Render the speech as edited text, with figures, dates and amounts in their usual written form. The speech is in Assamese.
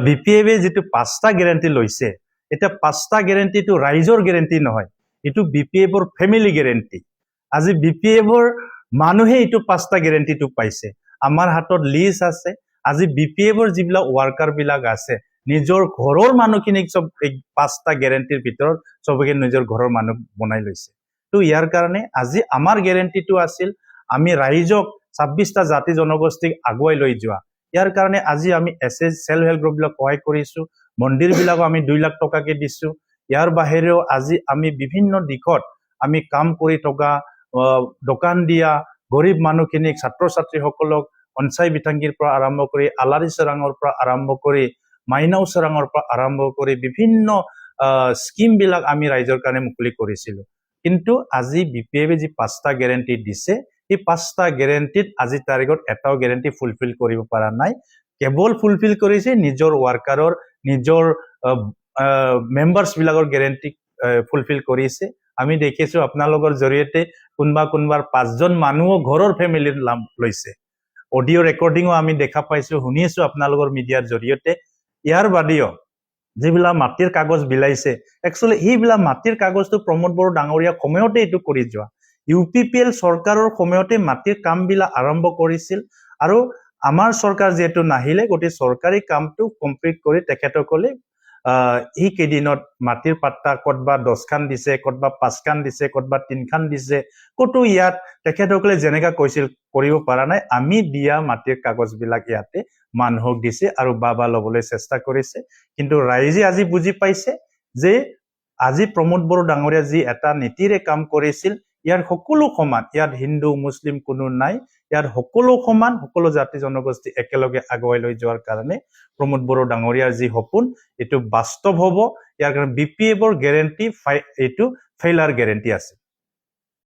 বিপিএফে যেটো 5টা গ্যাৰান্টি লৈছে এটা 5টা গ্যাৰান্টিটো ৰাইজৰ গ্যাৰান্টি নহয় এটো বিপিএফৰ ফ্যামিলি গ্যাৰান্টি আজি বিপিএফৰ মানুহে এটো 5টা গ্যাৰান্টিটো পাইছে আমাৰ হাতত লিষ্ট আছে আজি বিপিএফৰ যিবিলাক ওয়াৰ্কাৰ বিলাক আছে নিজৰ ঘৰৰ মানুহখিনিক সব এই 5টা গ্যাৰান্টিৰ ভিতৰত সবকে নিজৰ ঘৰৰ মানুহ বনাই লৈছে তো ইয়াৰ কাৰণে আজি আমাৰ গ্যাৰান্টিটো আছিল আমি ৰাইজক 26টা জাতি জনগোষ্ঠীক আগুৱাই লৈ যোৱা ইয়াৰ কাৰণে আজি আমি এসএস সেলফ হেল্প গ্ৰুপ বিলাক সহায় কৰিছো মন্দিৰ বিলাক আমি 2 লাখ টকাকে দিছো ইয়াৰ বাহিৰেও আজি আমি বিভিন্ন দিশত আমি কাম কৰি থকা দোকান দিয়া গৰীব মানুহখিনিক ছাত্ৰ ছাত্ৰী সকলক অঞ্চয় বিথাংগীৰ পৰা আৰম্ভ কৰি আলাৰি সৰাঙৰ পৰা আৰম্ভ কৰি মাইনাও সৰাঙৰ পৰা আৰম্ভ কৰি বিভিন্ন স্কিম বিলাক আমি ৰাইজৰ কাৰণে মুকলি কৰিছিলো কিন্তু আজি বিপিএফে যি 5টা গ্যাৰান্টি দিছে এই 5টা গ্যাৰান্টিত আজি তাৰিখত এটাও গ্যাৰান্টি ফুলফিল কৰিব পৰা নাই কেৱল ফুলফিল কৰিছে নিজৰ ওয়াৰ্কাৰৰ নিজৰ মেম্বাৰ্স বিলাকৰ গ্যাৰান্টি ফুলফিল কৰিছে আমি দেখিছো আপোনালোকৰ জৰিয়তে কোনবাৰ 5জন মানুহ ঘৰৰ ফ্যামিলিৰ নাম লৈছে অডিও ৰেকৰ্ডিংও আমি দেখা পাইছো শুনিছো আপোনালোকৰ মিডিয়াৰ জৰিয়তে ইয়াৰ বাদিও যিবিলাক মাটিৰ কাগজ বিলাইছে একচুয়ালি এইবিলাক মাটিৰ কাগজটো প্ৰমোদ বড়ো ডাঙৰীয়া সময়তে এটো কৰি যোৱা ইউপিপিএল চৰকাৰৰ সময়তে মাটিৰ কাম বিলাক আৰম্ভ কৰিছিল আৰু আমাৰ চৰকাৰ যেটো নাহিলে গটি চৰকাৰী কামটো কমপ্লিট কৰি তেখেতসকলে এই কেদিনত মাটিৰ পাট্টা কতবা 10 খান দিছে কতবা 5 খান দিছে কতবা 3 খান দিছে কতো ইয়াত তেখেতসকলে যেনেকা কৈছিল কৰিব পৰা নাই আমি দিয়া মাটিৰ কাগজ বিলাক ইয়াতে মানুহক দিছে আৰু বাবা লবলৈ চেষ্টা কৰিছে কিন্তু ৰাইজে আজি বুজি পাইছে যে আজি প্ৰমোদ বড়ো ডাঙৰীয়া যি এটা নীতিৰে কাম কৰিছিল ইয়াৰ সকলো সমান ইয়াত হিন্দু মুসলিম কোনো নাই ইয়াৰ সকলো সমান সকলো জাতি জনগোষ্ঠী একেলগে আগুৱাই লৈ যোৱাৰ কাৰণে প্ৰমোদ বড়ো ডাঙৰীয়াৰ যি সপোন এটো বাস্তৱ হ'ব ইয়াৰ কাৰণে বিপিএফৰ গ্যাৰান্টি এটো ফেইলাৰ গ্যাৰান্টি আছে